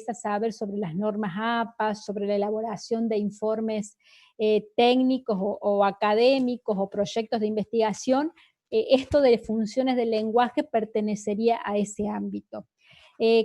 interesa saber sobre las normas APA, sobre la elaboración de informes técnicos o académicos o proyectos de investigación, esto de funciones del lenguaje pertenecería a ese ámbito.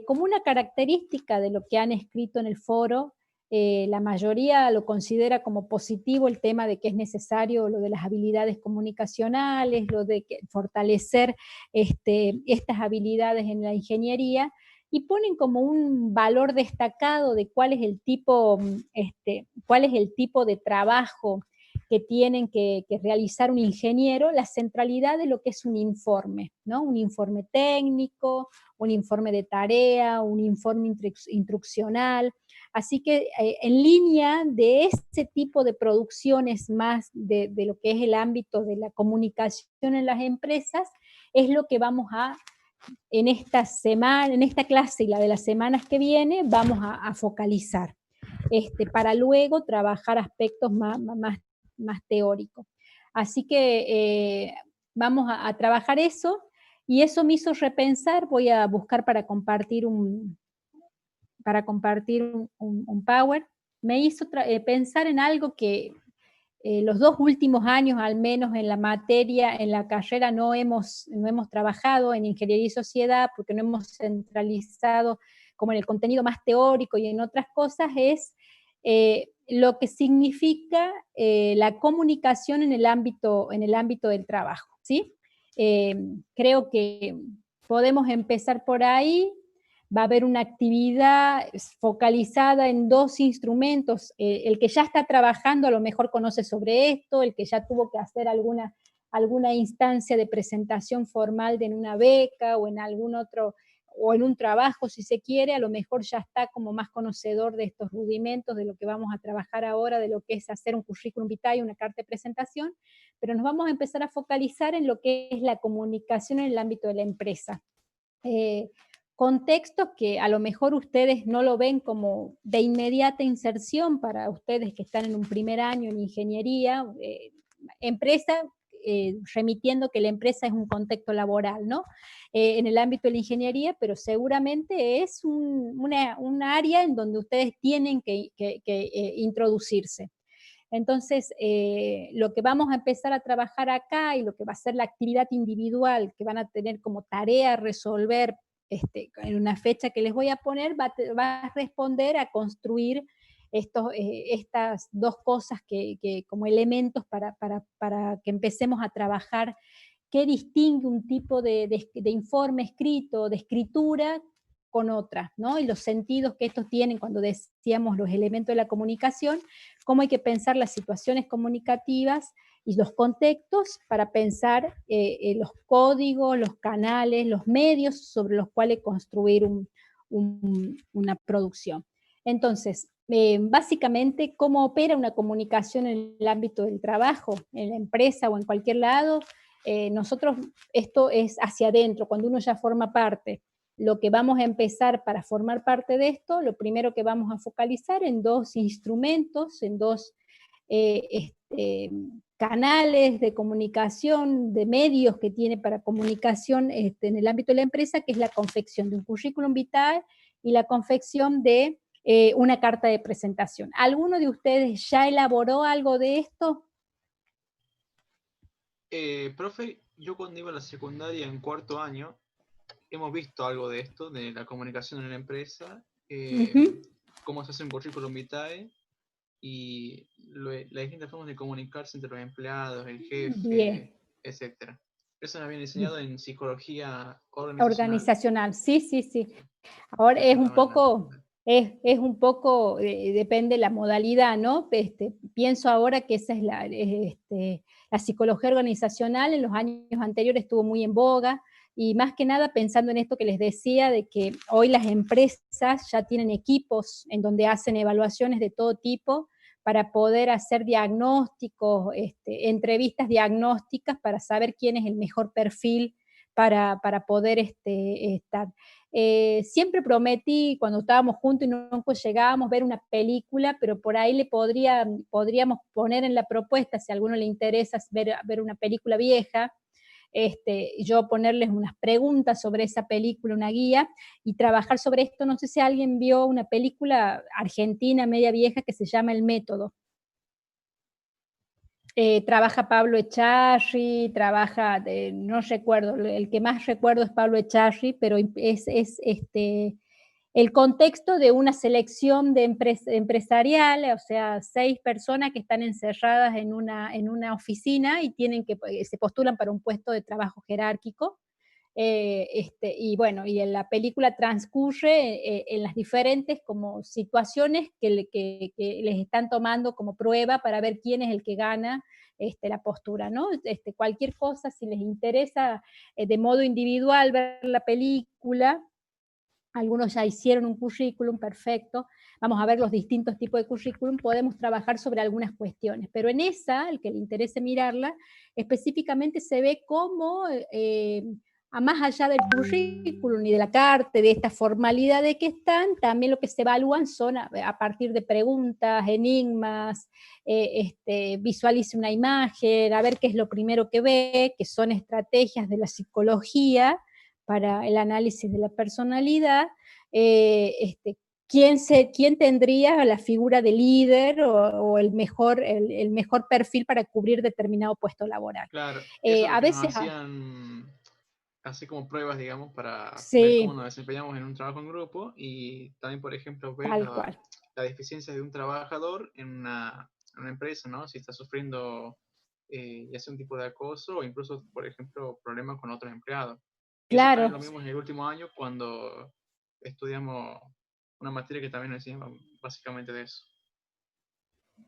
Como una característica de lo que han escrito en el foro, la mayoría lo considera como positivo el tema de que es necesario lo de las habilidades comunicacionales, lo de fortalecer estas habilidades en la ingeniería, y ponen como un valor destacado de cuál es el tipo de trabajo que tienen que realizar un ingeniero, la centralidad de lo que es un informe, ¿no? Un informe técnico, un informe de tarea, un informe instruccional. Así que en línea de este tipo de producciones más de lo que es el ámbito de la comunicación en las empresas, es lo que vamos a, en esta semana, en esta clase y la de las semanas que viene, vamos a focalizar, para luego trabajar aspectos más teóricos. Así que vamos a trabajar eso, y eso me hizo repensar. Voy a buscar para compartir un Power. Me hizo pensar en algo que los 2 últimos años, al menos en la materia, en la carrera, no hemos trabajado en ingeniería y sociedad, porque no hemos centralizado como en el contenido más teórico y en otras cosas, es lo que significa la comunicación en el ámbito del trabajo, ¿sí? Creo que podemos empezar por ahí. Va a haber una actividad focalizada en 2 instrumentos. El que ya está trabajando a lo mejor conoce sobre esto, el que ya tuvo que hacer alguna instancia de presentación formal en una beca o en algún otro, o en un trabajo, si se quiere, a lo mejor ya está como más conocedor de estos rudimentos, de lo que vamos a trabajar ahora, de lo que es hacer un currículum vitae, una carta de presentación, pero nos vamos a empezar a focalizar en lo que es la comunicación en el ámbito de la empresa. Contextos que a lo mejor ustedes no lo ven como de inmediata inserción para ustedes que están en un primer año en ingeniería, empresa, remitiendo que la empresa es un contexto laboral, ¿no? En el ámbito de la ingeniería, pero seguramente es un área en donde ustedes tienen que introducirse. Entonces, lo que vamos a empezar a trabajar acá y lo que va a ser la actividad individual que van a tener como tarea resolver en una fecha que les voy a poner, va a responder a construir estas 2 cosas como elementos para que empecemos a trabajar qué distingue un tipo de informe escrito, de escritura, con otras, ¿no? Y los sentidos que estos tienen cuando decíamos los elementos de la comunicación, cómo hay que pensar las situaciones comunicativas y los contextos para pensar los códigos, los canales, los medios sobre los cuales construir una producción. Entonces, básicamente, ¿cómo opera una comunicación en el ámbito del trabajo, en la empresa o en cualquier lado? Nosotros, esto es hacia adentro, cuando uno ya forma parte. Lo que vamos a empezar para formar parte de esto, lo primero que vamos a focalizar en 2 instrumentos, en 2 canales de comunicación, de medios que tiene para comunicación en el ámbito de la empresa, que es la confección de un currículum vitae y la confección de una carta de presentación. ¿Alguno de ustedes ya elaboró algo de esto? Profe, yo cuando iba a la secundaria en 4º año, hemos visto algo de esto, de la comunicación en la empresa, cómo se hace un currículum vitae y las distintas formas de comunicarse entre los empleados, el Bien. jefe, etc. Eso me habían enseñado en psicología organizacional. Organizacional, sí, sí, sí. Ahora es un poco, depende de la modalidad, ¿no? Pienso ahora que esa es la psicología organizacional. En los años anteriores estuvo muy en boga, y más que nada pensando en esto que les decía, de que hoy las empresas ya tienen equipos en donde hacen evaluaciones de todo tipo para poder hacer diagnósticos, entrevistas diagnósticas para saber quién es el mejor perfil para poder estar. Siempre prometí, cuando estábamos juntos y nunca llegábamos, a ver una película, pero por ahí podríamos poner en la propuesta, si a alguno le interesa ver una película vieja, yo ponerles unas preguntas sobre esa película, una guía, y trabajar sobre esto. No sé si alguien vio una película argentina media vieja que se llama El Método. Trabaja Pablo Echarri, trabaja, no recuerdo, el que más recuerdo es Pablo Echarri, pero es el contexto de una selección de empresarial, o sea, 6 personas que están encerradas en una oficina y se postulan para un puesto de trabajo jerárquico. Y bueno, y en la película transcurre en las diferentes como situaciones que les están tomando como prueba para ver quién es el que gana la postura, ¿no? Cualquier cosa, si les interesa de modo individual ver la película, algunos ya hicieron un currículum perfecto, vamos a ver los distintos tipos de currículum, podemos trabajar sobre algunas cuestiones, pero en esa, el que le interese mirarla, específicamente se ve cómo, a más allá del currículum y de la carta, de esta formalidad de que están, también lo que se evalúan son a partir de preguntas, enigmas, visualice una imagen, a ver qué es lo primero que ve, que son estrategias de la psicología, para el análisis de la personalidad, ¿quién tendría la figura de líder o el mejor perfil para cubrir determinado puesto laboral. Claro, eso es lo A que nos veces, hacían, así como pruebas, digamos, para ver cómo sí, nos desempeñamos en un trabajo en grupo y también, por ejemplo, ver tal cual. la deficiencia de un trabajador en una empresa, ¿no? Si está sufriendo ya sea un tipo de acoso o incluso, por ejemplo, problemas con otros empleados. Y eso también Claro, lo vimos en el último año cuando estudiamos una materia que también nos enseñaba básicamente de eso.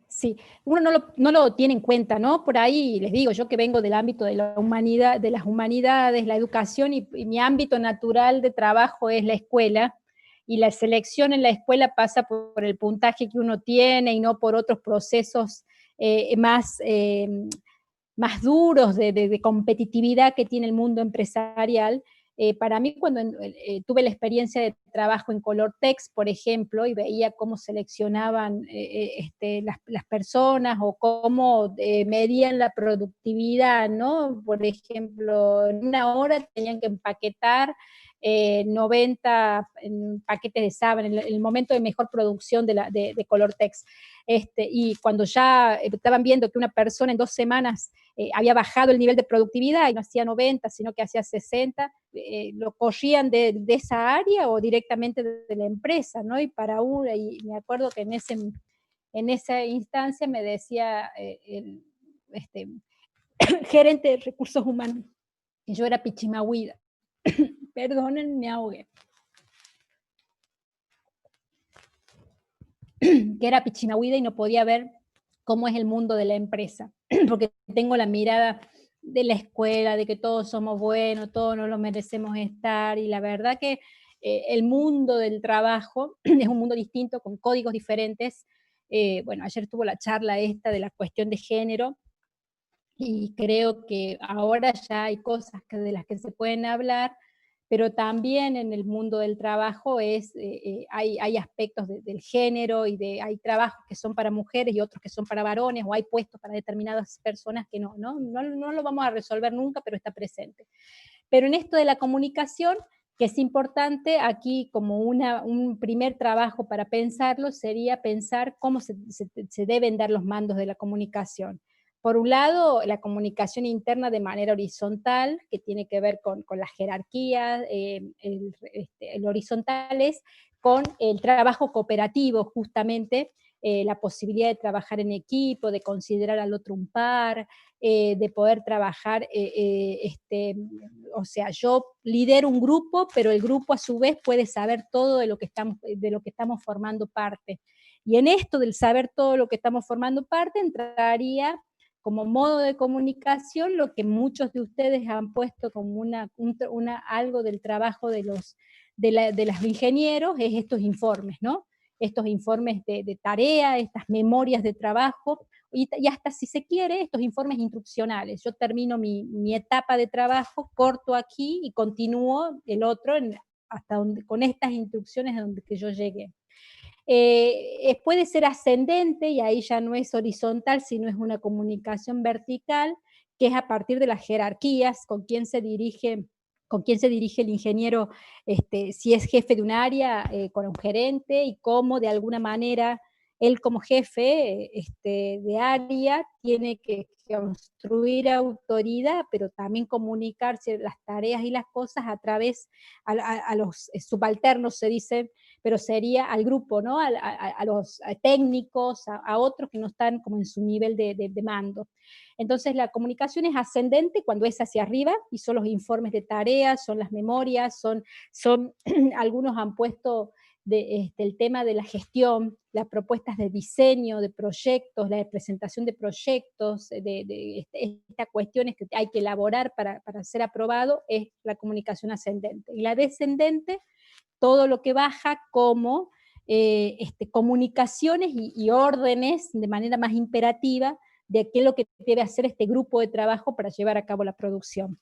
sí, uno no lo tiene en cuenta, ¿no? Por ahí les digo, yo que vengo del ámbito de la humanidad, de las humanidades, la educación, y mi ámbito natural de trabajo es la escuela, y la selección en la escuela pasa por el puntaje que uno tiene y no por otros procesos más duros de competitividad que tiene el mundo empresarial. Para mí, cuando tuve la experiencia de trabajo en Colortex, por ejemplo, y veía cómo seleccionaban las personas o cómo medían la productividad, ¿no? Por ejemplo, en una hora tenían que empaquetar 90 paquetes de sábana, en el momento de mejor producción de Colortex. Y cuando ya estaban viendo que una persona en 2 semanas había bajado el nivel de productividad y no hacía 90, sino que hacía 60, lo corrían de esa área o directamente de la empresa, ¿no? Y me acuerdo que en esa instancia me decía el este, gerente de recursos humanos, que yo era pichimahuida. Perdonen, me ahogué. Que era pichimahuida y no podía ver cómo es el mundo de la empresa, porque tengo la mirada de la escuela, de que todos somos buenos, todos nos lo merecemos estar, y la verdad que el mundo del trabajo es un mundo distinto, con códigos diferentes. Bueno, ayer tuvo la charla esta de la cuestión de género, y creo que ahora ya hay cosas de las que se pueden hablar, pero también en el mundo del trabajo hay aspectos del género hay trabajos que son para mujeres y otros que son para varones, o hay puestos para determinadas personas que no lo vamos a resolver nunca, pero está presente. Pero en esto de la comunicación, que es importante, aquí como un primer trabajo para pensarlo, sería pensar cómo se deben dar los mandos de la comunicación. Por un lado, la comunicación interna de manera horizontal, que tiene que ver con la jerarquía, el horizontal es con el trabajo cooperativo, justamente, la posibilidad de trabajar en equipo, de considerar al otro un par, de poder trabajar, o sea, yo lidero un grupo, pero el grupo a su vez puede saber todo de lo que estamos formando parte. Y en esto del saber todo lo que estamos formando parte, entraría como modo de comunicación lo que muchos de ustedes han puesto como algo del trabajo de los ingenieros, es estos informes, ¿no? Estos informes de tarea, estas memorias de trabajo, y hasta si se quiere, estos informes instruccionales. Yo termino mi etapa de trabajo, corto aquí y continúo el otro hasta donde, con estas instrucciones a donde que yo llegué. Puede ser ascendente y ahí ya no es horizontal, sino es una comunicación vertical, que es a partir de las jerarquías, con quién se dirige el ingeniero, si es jefe de un área, con un gerente, y cómo de alguna manera él como jefe de área tiene que construir autoridad, pero también comunicarse las tareas y las cosas a través a los subalternos, se dice, pero sería al grupo, ¿no? A los técnicos, a otros que no están como en su nivel de mando. Entonces la comunicación es ascendente cuando es hacia arriba, y son los informes de tareas, son las memorias, son algunos han puesto el tema de la gestión, las propuestas de diseño de proyectos, la presentación de proyectos, estas cuestiones que hay que elaborar para ser aprobado, es la comunicación ascendente. Y la descendente, todo lo que baja como comunicaciones y órdenes de manera más imperativa de qué es lo que debe hacer este grupo de trabajo para llevar a cabo la producción.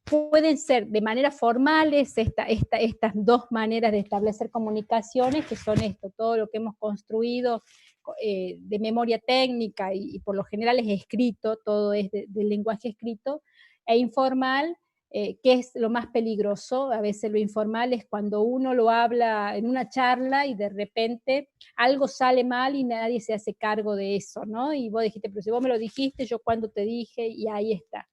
Pueden ser de manera formales estas dos maneras de establecer comunicaciones, que son todo lo que hemos construido de memoria técnica, y por lo general es escrito, todo es del lenguaje escrito, e informal, que es lo más peligroso. A veces lo informal es cuando uno lo habla en una charla y de repente algo sale mal y nadie se hace cargo de eso, ¿no? Y vos dijiste, pero si vos me lo dijiste, yo cuando te dije, y ahí está.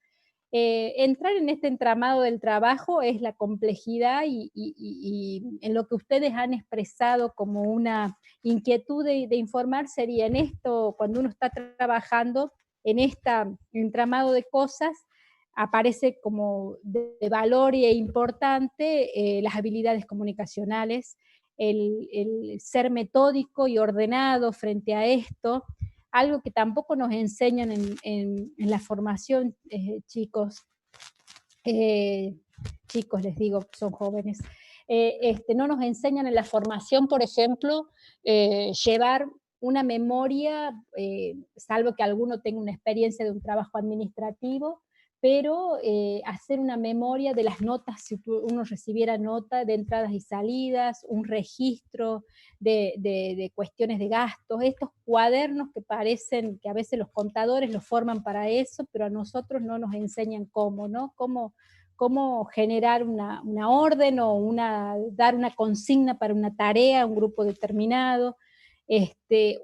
Entrar en este entramado del trabajo es la complejidad, y en lo que ustedes han expresado como una inquietud de informar sería en esto, cuando uno está trabajando en este entramado de cosas, aparece como de valor e importante las habilidades comunicacionales, el ser metódico y ordenado frente a esto, algo que tampoco nos enseñan en la formación, chicos, chicos les digo, son jóvenes, no nos enseñan en la formación, por ejemplo, llevar una memoria, salvo que alguno tenga una experiencia de un trabajo administrativo, pero hacer una memoria de las notas, si uno recibiera nota de entradas y salidas, un registro de cuestiones de gastos, estos cuadernos que parecen que a veces los contadores los forman para eso, pero a nosotros no nos enseñan cómo, ¿no? Cómo generar una orden o dar una consigna para una tarea, un grupo determinado.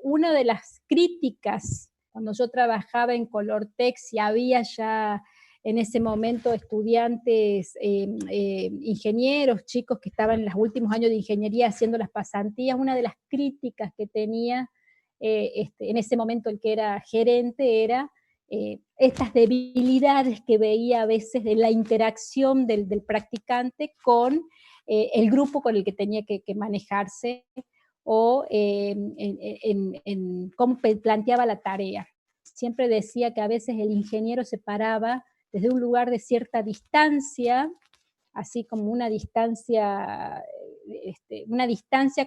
Una de las críticas, cuando yo trabajaba en Colortex y había ya en ese momento estudiantes, ingenieros, chicos que estaban en los últimos años de ingeniería haciendo las pasantías, una de las críticas que tenía en ese momento el que era gerente era estas debilidades que veía a veces de la interacción del practicante con el grupo con el que tenía que manejarse, o en cómo planteaba la tarea. Siempre decía que a veces el ingeniero se paraba desde un lugar de cierta distancia, así como una distancia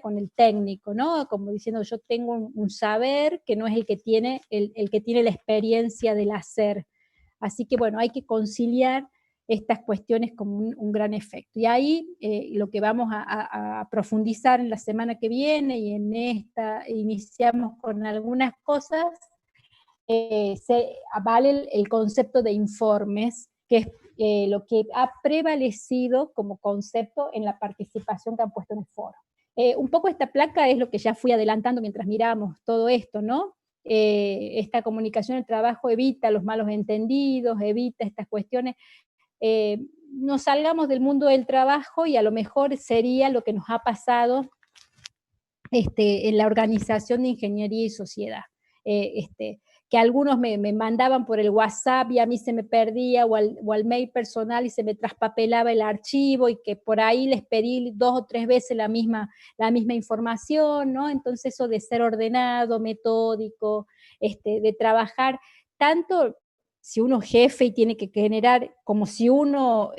con el técnico, ¿no? Como diciendo, yo tengo un saber que no es el que tiene la experiencia del hacer. Así que bueno, hay que conciliar estas cuestiones como un gran efecto. Y ahí lo que vamos a profundizar en la semana que viene, y en esta iniciamos con algunas cosas, vale el concepto de informes, que es lo que ha prevalecido como concepto en la participación que han puesto en el foro. Un poco esta placa es lo que ya fui adelantando mientras miramos todo esto, ¿no? Esta comunicación del trabajo evita los malos entendidos, evita estas cuestiones. Nos salgamos del mundo del trabajo y a lo mejor sería lo que nos ha pasado en la organización de ingeniería y sociedad. Que algunos me mandaban por el WhatsApp y a mí se me perdía, o al mail personal y se me traspapelaba el archivo, y que por ahí les pedí 2 o 3 veces la misma información, ¿no? Entonces eso de ser ordenado, metódico, de trabajar tanto si uno es jefe y tiene que generar, como si uno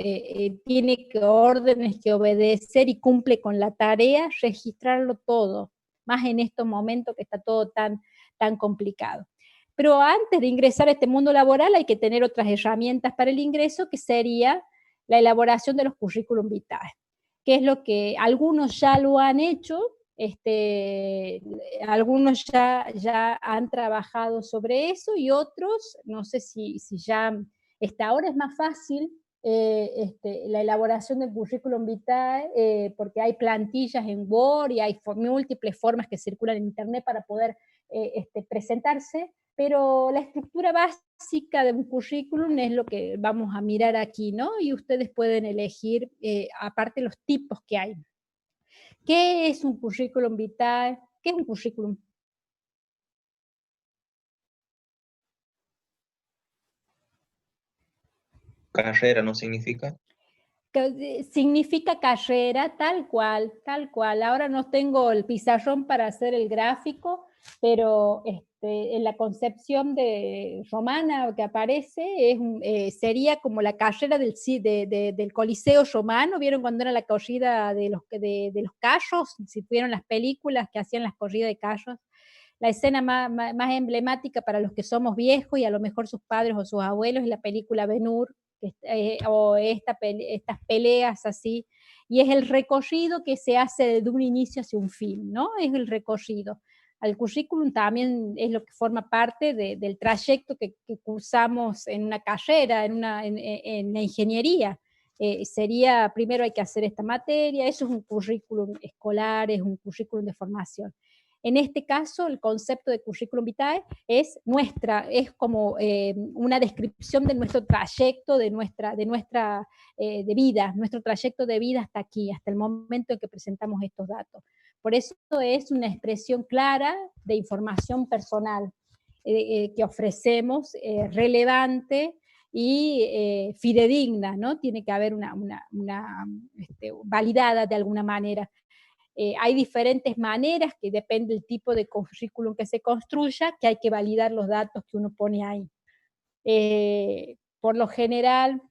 tiene órdenes que obedecer y cumple con la tarea, registrarlo todo, más en estos momentos que está todo tan complicado. Pero antes de ingresar a este mundo laboral hay que tener otras herramientas para el ingreso, que sería la elaboración de los currículum vitae, que es lo que algunos ya lo han hecho, Algunos ya han trabajado sobre eso y otros, no sé si ya, ahora es más fácil la elaboración del currículum vitae, porque hay plantillas en Word y hay múltiples formas que circulan en Internet para poder presentarse, pero la estructura básica de un currículum es lo que vamos a mirar aquí, ¿no? Y ustedes pueden elegir, aparte los tipos que hay. ¿Qué es un currículum vitae? ¿Qué es un currículum? Carrera no significa. Significa carrera, tal cual, tal cual. Ahora no tengo el pizarrón para hacer el gráfico, pero en la concepción romana que aparece sería como la carrera del Coliseo romano. ¿Vieron cuando era la corrida de los carros? Si vieron las películas que hacían las corridas de carros. La escena más emblemática para los que somos viejos y a lo mejor sus padres o sus abuelos es la película Ben-Hur, o estas peleas así, y es el recorrido que se hace de un inicio hacia un fin, ¿no? Es el recorrido. Al currículum también es lo que forma parte del trayecto que cursamos en una carrera, en la ingeniería. Sería, primero hay que hacer esta materia, eso es un currículum escolar, es un currículum de formación. En este caso, el concepto de currículum vitae es como una descripción de nuestro trayecto, de vida, nuestro trayecto de vida hasta aquí, hasta el momento en que presentamos estos datos. Por eso es una expresión clara de información personal que ofrecemos, relevante y fidedigna, ¿no? Tiene que haber una validada de alguna manera. Hay diferentes maneras, que depende del tipo de currículum que se construya, que hay que validar los datos que uno pone ahí. Por lo general,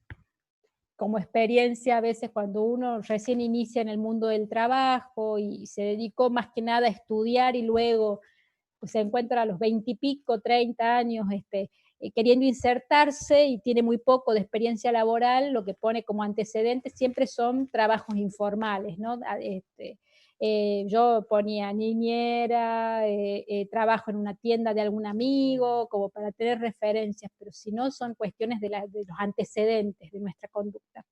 como experiencia, a veces cuando uno recién inicia en el mundo del trabajo y se dedicó más que nada a estudiar y luego pues, se encuentra a los 20 y pico, 30 años, queriendo insertarse y tiene muy poco de experiencia laboral, lo que pone como antecedentes siempre son trabajos informales, ¿no? Yo ponía niñera, trabajo en una tienda de algún amigo, como para tener referencias, pero si no son cuestiones de los antecedentes de nuestra conducta.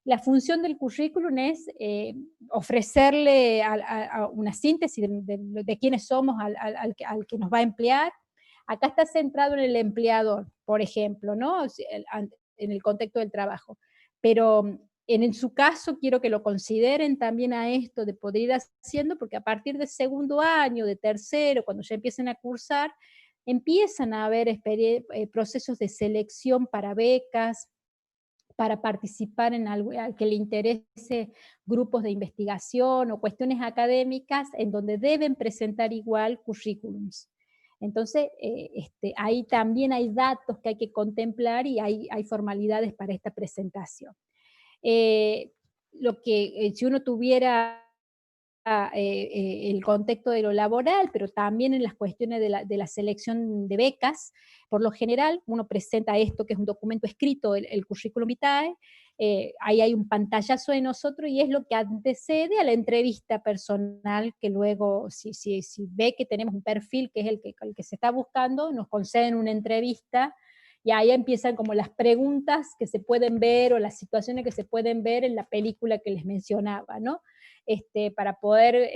La función del currículum es ofrecerle a una síntesis de quiénes somos al que nos va a emplear. Acá está centrado en el empleador, por ejemplo, ¿no? En el contexto del trabajo. Pero en su caso quiero que lo consideren también a esto de poder ir haciendo, porque a partir del segundo año, de tercero, cuando ya empiecen a cursar, empiezan a haber procesos de selección para becas, para participar en algo al que le interese grupos de investigación o cuestiones académicas en donde deben presentar igual currículums. Entonces, ahí también hay datos que hay que contemplar y hay formalidades para esta presentación. Si uno tuviera el contexto de lo laboral, pero también en las cuestiones de la selección de becas. Por lo general, uno presenta esto, que es un documento escrito, el currículum vitae, ahí hay un pantallazo de nosotros y es lo que antecede a la entrevista personal, que luego, si ve que tenemos un perfil que es el que se está buscando, nos conceden una entrevista y ahí empiezan como las preguntas que se pueden ver o las situaciones que se pueden ver en la película que les mencionaba, ¿no? Para poder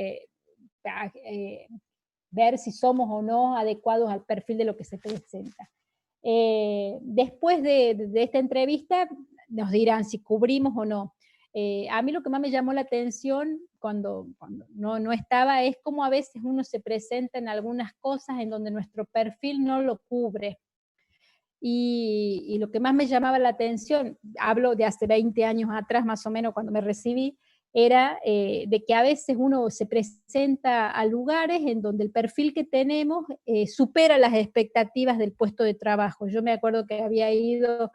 ver si somos o no adecuados al perfil de lo que se presenta. Después de esta entrevista nos dirán si cubrimos o no. A mí lo que más me llamó la atención cuando no estaba es cómo a veces uno se presenta en algunas cosas en donde nuestro perfil no lo cubre. Y lo que más me llamaba la atención, hablo de hace 20 años atrás más o menos cuando me recibí, era de que a veces uno se presenta a lugares en donde el perfil que tenemos supera las expectativas del puesto de trabajo. Yo me acuerdo que había ido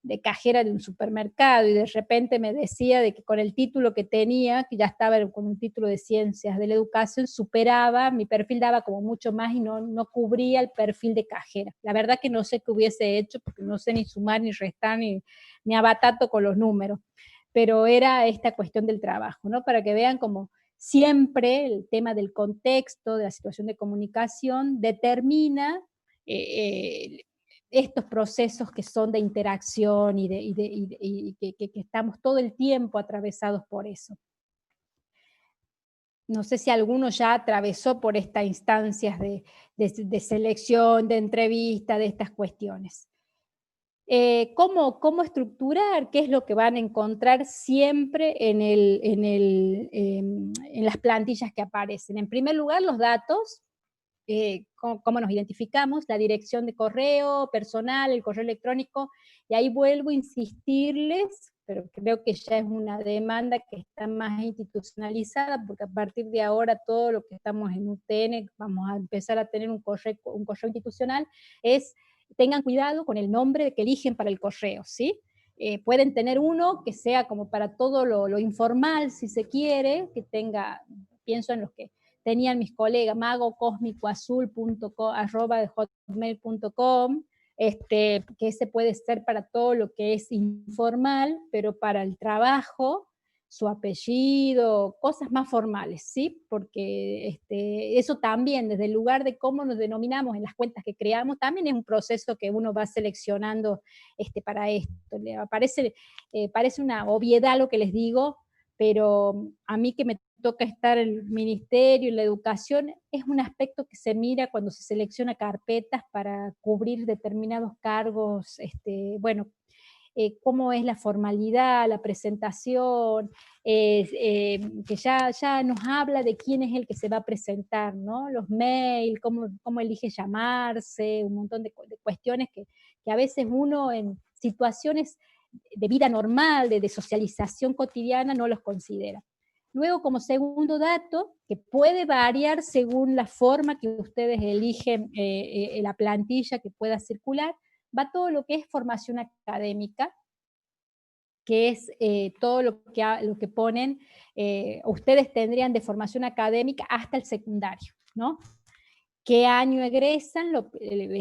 de cajera de un supermercado y de repente me decía de que con el título que tenía, que ya estaba con un título de ciencias de la educación, superaba, mi perfil daba como mucho más y no cubría el perfil de cajera. La verdad que no sé qué hubiese hecho porque no sé ni sumar ni restar ni abatato con los números, pero era esta cuestión del trabajo, ¿no? Para que vean como siempre el tema del contexto, de la situación de comunicación, determina estos procesos que son de interacción y que estamos todo el tiempo atravesados por eso. No sé si alguno ya atravesó por estas instancias de selección, de entrevista, de estas cuestiones. ¿Cómo estructurar? ¿Qué es lo que van a encontrar siempre en las plantillas que aparecen? En primer lugar, los datos, cómo nos identificamos, la dirección de correo personal, el correo electrónico, y ahí vuelvo a insistirles, pero creo que ya es una demanda que está más institucionalizada, porque a partir de ahora todo lo que estamos en UTN vamos a empezar a tener un correo institucional, tengan cuidado con el nombre que eligen para el correo, ¿sí? Pueden tener uno que sea como para todo lo informal, si se quiere, que tenga, pienso en los que tenían mis colegas, magocosmicoazul.hotmail.com, que ese puede ser para todo lo que es informal, pero para el trabajo, su apellido, cosas más formales, ¿sí? Porque eso también, desde el lugar de cómo nos denominamos en las cuentas que creamos, también es un proceso que uno va seleccionando para esto. Parece una obviedad lo que les digo, pero a mí que me toca estar en el ministerio, en la educación, es un aspecto que se mira cuando se selecciona carpetas para cubrir determinados cargos, cómo es la formalidad, la presentación, que ya nos habla de quién es el que se va a presentar, ¿no? Los mails, cómo elige llamarse, un montón de cuestiones que a veces uno en situaciones de vida normal, de socialización cotidiana, no los considera. Luego, como segundo dato, que puede variar según la forma que ustedes eligen la plantilla que pueda circular, va todo lo que es formación académica, que es todo lo que ponen, ustedes tendrían de formación académica hasta el secundario, ¿no? ¿Qué año egresan?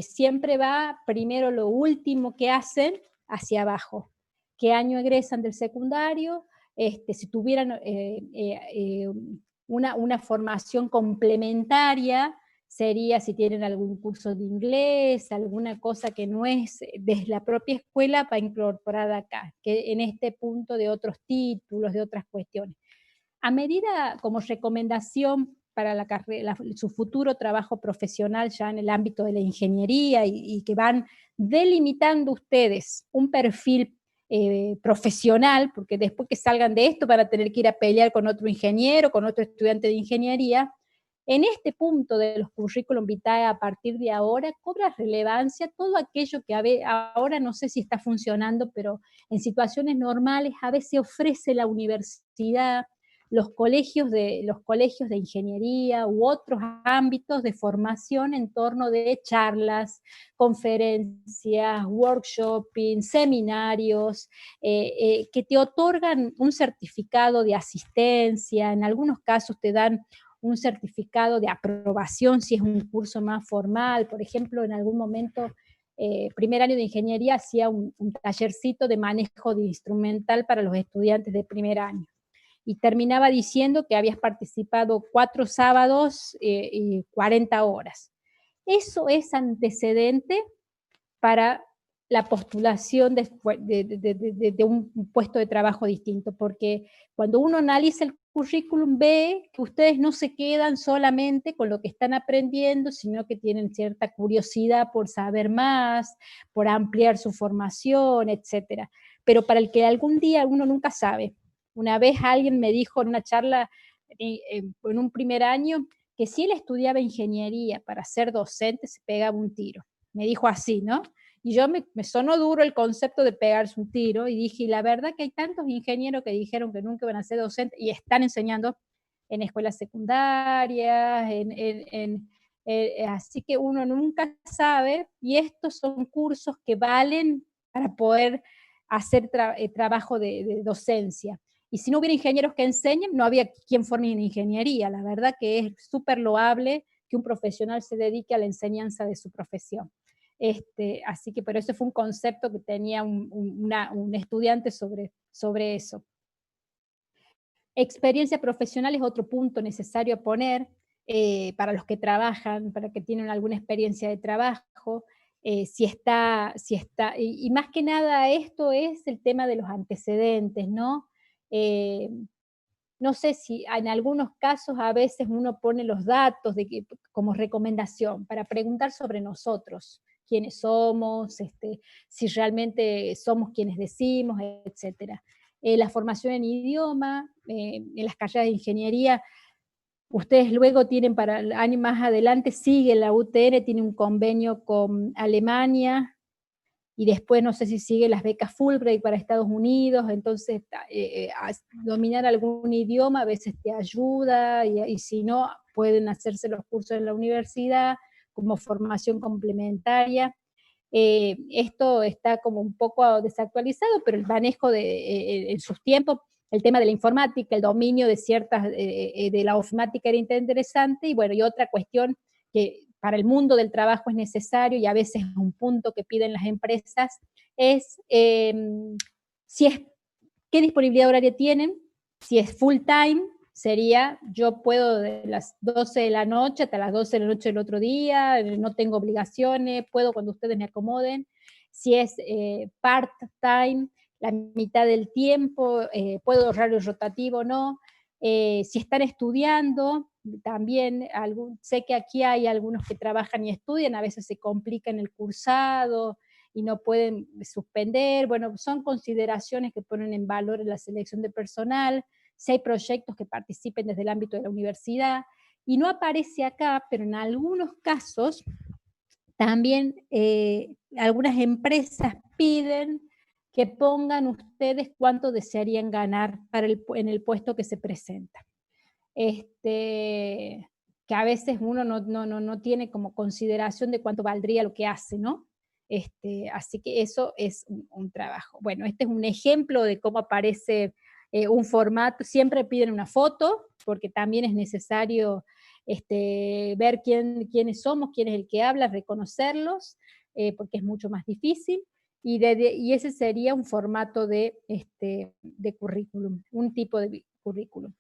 Siempre va primero lo último que hacen hacia abajo. ¿Qué año egresan del secundario? Si tuvieran una formación complementaria, sería si tienen algún curso de inglés, alguna cosa que no es desde la propia escuela para incorporar acá, que en este punto de otros títulos, de otras cuestiones. A medida, como recomendación para su futuro trabajo profesional ya en el ámbito de la ingeniería y que van delimitando ustedes un perfil profesional, porque después que salgan de esto van a tener que ir a pelear con otro ingeniero, con otro estudiante de ingeniería. En este punto de los currículum vitae, a partir de ahora, cobra relevancia todo aquello que ahora no sé si está funcionando, pero en situaciones normales a veces ofrece la universidad, los colegios de ingeniería u otros ámbitos de formación en torno de charlas, conferencias, workshopping, seminarios, que te otorgan un certificado de asistencia, en algunos casos te dan un certificado de aprobación si es un curso más formal. Por ejemplo, en algún momento, primer año de ingeniería, hacía un tallercito de manejo de instrumental para los estudiantes de primer año. Y terminaba diciendo que habías participado 4 sábados y 40 horas. Eso es antecedente para la postulación de un puesto de trabajo distinto, porque cuando uno analiza el currículum ve que ustedes no se quedan solamente con lo que están aprendiendo, sino que tienen cierta curiosidad por saber más, por ampliar su formación, etc. Pero para el que algún día uno nunca sabe. Una vez alguien me dijo en una charla en un primer año que si él estudiaba ingeniería para ser docente se pegaba un tiro. Me dijo así, ¿no? Y yo me sonó duro el concepto de pegarse un tiro y dije, y la verdad que hay tantos ingenieros que dijeron que nunca van a ser docentes y están enseñando en escuelas secundarias, así que uno nunca sabe, y estos son cursos que valen para poder hacer trabajo de docencia. Y si no hubiera ingenieros que enseñen, no había quien forme en ingeniería. La verdad que es súper loable que un profesional se dedique a la enseñanza de su profesión. Así que, pero eso fue un concepto que tenía un estudiante sobre eso. Experiencia profesional es otro punto necesario a poner para los que trabajan, para que tienen alguna experiencia de trabajo, y más que nada esto es el tema de los antecedentes, ¿no? No sé si en algunos casos a veces uno pone los datos como recomendación para preguntar sobre nosotros, quiénes somos, si realmente somos quienes decimos, etcétera. La formación en idioma, en las carreras de ingeniería, ustedes luego tienen para el año más adelante, sigue la UTN, tiene un convenio con Alemania, y después no sé si sigue las becas Fulbright para Estados Unidos, entonces dominar algún idioma a veces te ayuda, y si no, pueden hacerse los cursos en la universidad como formación complementaria. Esto está como un poco desactualizado, pero el manejo en sus tiempos, el tema de la informática, el dominio de la ofimática era interesante, y bueno, y otra cuestión que para el mundo del trabajo es necesario, y a veces es un punto que piden las empresas, es qué disponibilidad horaria tienen, si es full time, sería, yo puedo de las 12 de la noche hasta las 12 de la noche del otro día, no tengo obligaciones, puedo cuando ustedes me acomoden. Si es part-time, la mitad del tiempo, puedo horario rotativo o no. Si están estudiando, también sé que aquí hay algunos que trabajan y estudian, a veces se complica en el cursado y no pueden suspender. Bueno, son consideraciones que ponen en valor en la selección de personal. Si hay proyectos que participen desde el ámbito de la universidad, y no aparece acá, pero en algunos casos también algunas empresas piden que pongan ustedes cuánto desearían ganar en el puesto que se presenta. Que a veces uno no tiene como consideración de cuánto valdría lo que hace, ¿no? Así que eso es un trabajo. Bueno, este es un ejemplo de cómo aparece un formato. Siempre piden una foto, porque también es necesario ver quiénes somos, quién es el que habla, reconocerlos, porque es mucho más difícil. Y ese sería un formato de currículum, un tipo de currículum.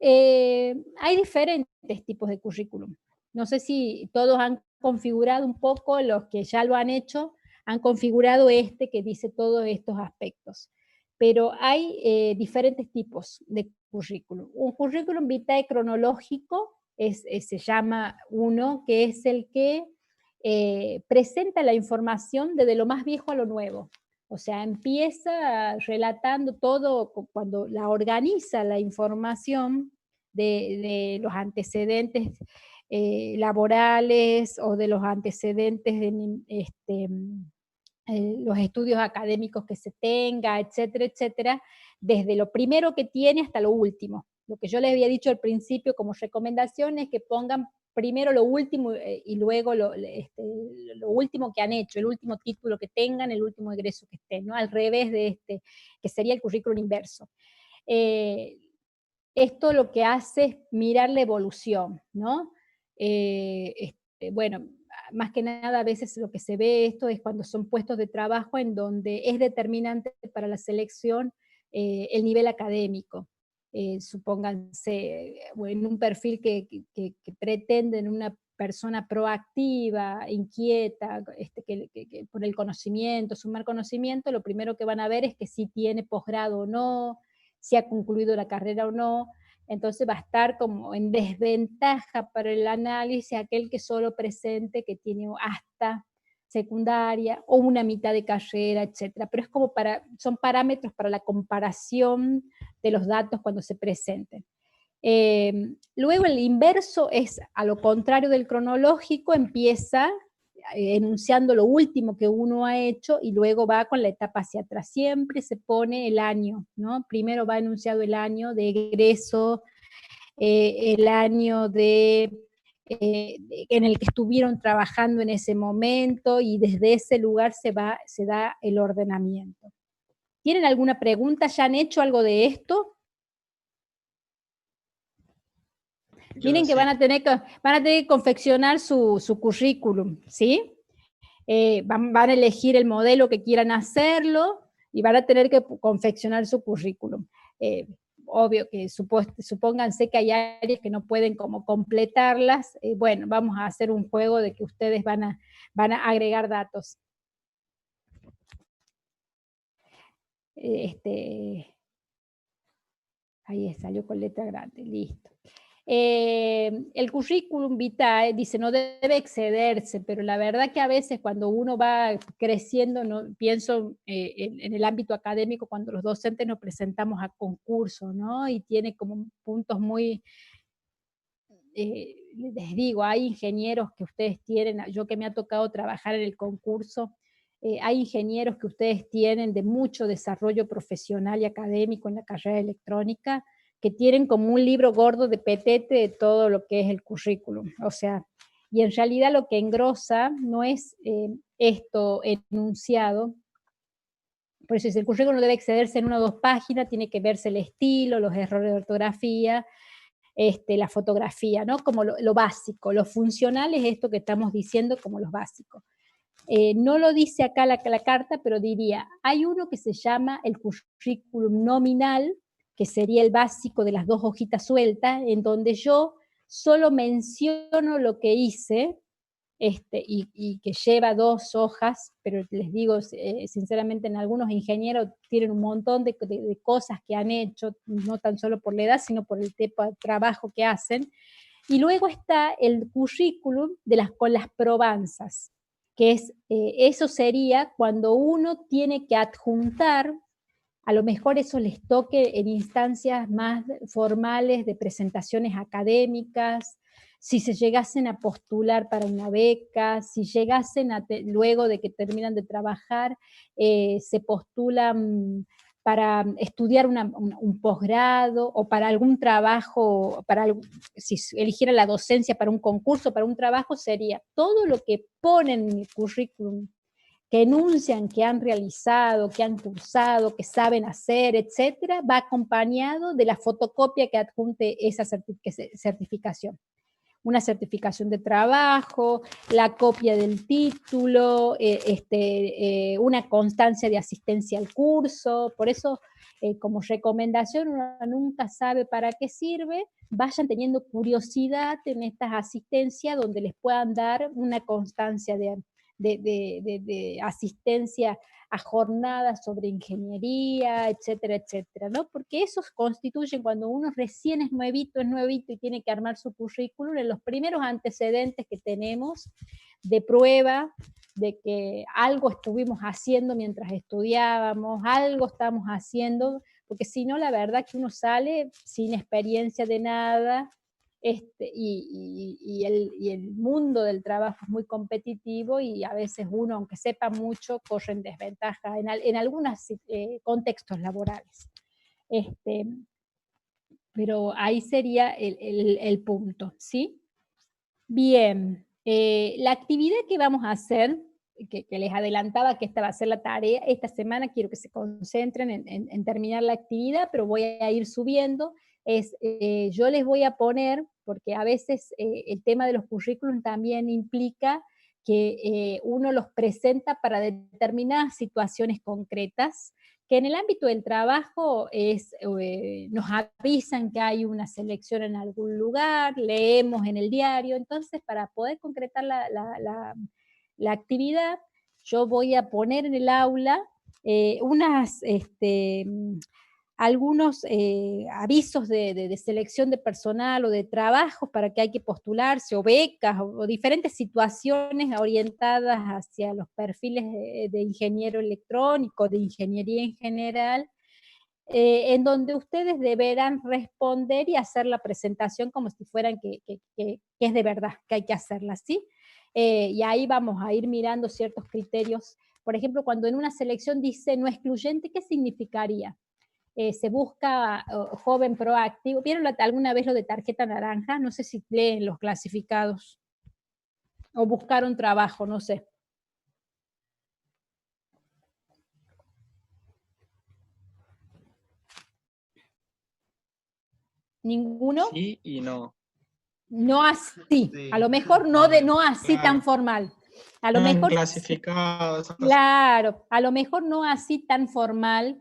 Hay diferentes tipos de currículum. No sé si todos han configurado un poco, los que ya lo han hecho, han configurado que dice todos estos aspectos. Pero hay diferentes tipos de currículum. Un currículum vitae cronológico se llama uno, que es el que presenta la información desde lo más viejo a lo nuevo. O sea, empieza relatando todo, cuando la organiza la información de los antecedentes laborales o de los antecedentes de los estudios académicos que se tenga, etcétera, etcétera, desde lo primero que tiene hasta lo último. Lo que yo les había dicho al principio como recomendación es que pongan primero lo último y luego lo último que han hecho, el último título que tengan, el último egreso que estén, ¿no? Al revés de que sería el currículum inverso. Esto lo que hace es mirar la evolución, ¿no? Bueno, más que nada a veces lo que se ve esto es cuando son puestos de trabajo en donde es determinante para la selección el nivel académico. Supónganse, en un perfil que pretenden una persona proactiva, inquieta, que por el conocimiento, sumar conocimiento, lo primero que van a ver es que si tiene posgrado o no, si ha concluido la carrera o no. Entonces va a estar como en desventaja para el análisis aquel que solo presente que tiene hasta secundaria o una mitad de carrera, etcétera. Pero es como son parámetros para la comparación de los datos cuando se presenten. Luego el inverso es, a lo contrario del cronológico, empieza enunciando lo último que uno ha hecho y luego va con la etapa hacia atrás. Siempre se pone el año, ¿no? Primero va enunciado el año de egreso, el año en el que estuvieron trabajando en ese momento, y desde ese lugar se da el ordenamiento. ¿Tienen alguna pregunta? ¿Ya han hecho algo de esto? Miren que van a tener que confeccionar su currículum, ¿sí? Van a elegir el modelo que quieran hacerlo y van a tener que confeccionar su currículum. obvio que supónganse que hay áreas que no pueden como completarlas, bueno, vamos a hacer un juego de que ustedes van a agregar datos. Ahí salió con letra grande, listo. El currículum vitae dice no debe excederse, pero la verdad que a veces cuando uno va creciendo, ¿no? Pienso en el ámbito académico, cuando los docentes nos presentamos a concursos, ¿no? Y tiene como puntos muy, les digo, hay ingenieros que ustedes tienen, yo que me ha tocado trabajar en el concurso, hay ingenieros que ustedes tienen de mucho desarrollo profesional y académico en la carrera de electrónica, que tienen como un libro gordo de petete de todo lo que es el currículum. O sea, y en realidad lo que engrosa no es esto enunciado. Por eso, si el currículum no debe excederse en 1 o 2 páginas, tiene que verse el estilo, los errores de ortografía, la fotografía, ¿no? Como lo básico. Lo funcional es esto que estamos diciendo como los básicos. No lo dice acá la carta, pero diría, hay uno que se llama el currículum nominal, que sería el básico de las 2 hojitas sueltas, en donde yo solo menciono lo que hice, y que lleva 2 hojas, pero les digo, sinceramente, en algunos ingenieros tienen un montón de cosas que han hecho, no tan solo por la edad, sino por el tipo de trabajo que hacen. Y luego está el currículum con las probanzas, que eso sería cuando uno tiene que adjuntar, a lo mejor eso les toque en instancias más formales de presentaciones académicas, si se llegasen a postular para una beca, si llegasen luego de que terminan de trabajar, se postulan para estudiar un posgrado o para algún trabajo, si eligiera la docencia para un concurso, para un trabajo, sería todo lo que ponen en el currículum, que enuncian que han realizado, que han cursado, que saben hacer, etcétera, va acompañado de la fotocopia que adjunte esa certificación. Una certificación de trabajo, la copia del título, una constancia de asistencia al curso. Por eso, como recomendación, uno nunca sabe para qué sirve. Vayan teniendo curiosidad en estas asistencias donde les puedan dar una constancia de asistencia a jornadas sobre ingeniería, etcétera, etcétera, ¿no? Porque esos constituyen, cuando uno recién es nuevito y tiene que armar su currículum, en los primeros antecedentes que tenemos de prueba de que algo estuvimos haciendo mientras estudiábamos, algo estamos haciendo, porque si no, la verdad que uno sale sin experiencia de nada, y el mundo del trabajo es muy competitivo y a veces uno, aunque sepa mucho, corre en desventaja en algunos contextos laborales. Pero ahí sería el punto, ¿sí? Bien, la actividad que vamos a hacer, que les adelantaba que esta va a ser la tarea, esta semana quiero que se concentren en terminar la actividad, pero voy a ir subiendo, yo les voy a poner, porque a veces el tema de los currículum también implica que uno los presenta para determinadas situaciones concretas, que en el ámbito del trabajo nos avisan que hay una selección en algún lugar, leemos en el diario, entonces para poder concretar la actividad, yo voy a poner en el aula algunos avisos de selección de personal o de trabajos para que hay que postularse, o becas, o diferentes situaciones orientadas hacia los perfiles de ingeniero electrónico, de ingeniería en general, en donde ustedes deberán responder y hacer la presentación como si fueran que es de verdad, que hay que hacerla, ¿sí? Y ahí vamos a ir mirando ciertos criterios. Por ejemplo, cuando en una selección dice no excluyente, ¿qué significaría? Se busca joven proactivo. ¿Vieron alguna vez lo de tarjeta naranja? No sé si leen los clasificados o buscaron trabajo, no sé. ¿Ninguno? Sí y no. No así, Sí. a lo mejor no así tan formal. A lo mejor clasificados. claro, a lo mejor no así tan formal,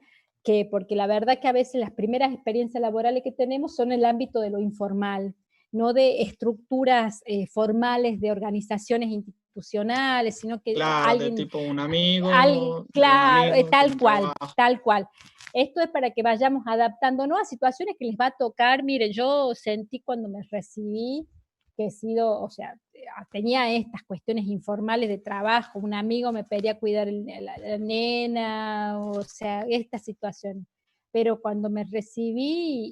porque la verdad que a veces las primeras experiencias laborales que tenemos son en el ámbito de lo informal, no de estructuras formales de organizaciones institucionales, sino que Claro, de alguien, tipo un amigo, de un claro, amigo, tal un cual, trabajo. tal cual. Esto es para que vayamos adaptándonos a situaciones que les va a tocar. Mire, yo sentí cuando me recibí que he sido, o sea, tenía estas cuestiones informales de trabajo, un amigo me pedía cuidar la nena, o sea, esta situación. Pero cuando me recibí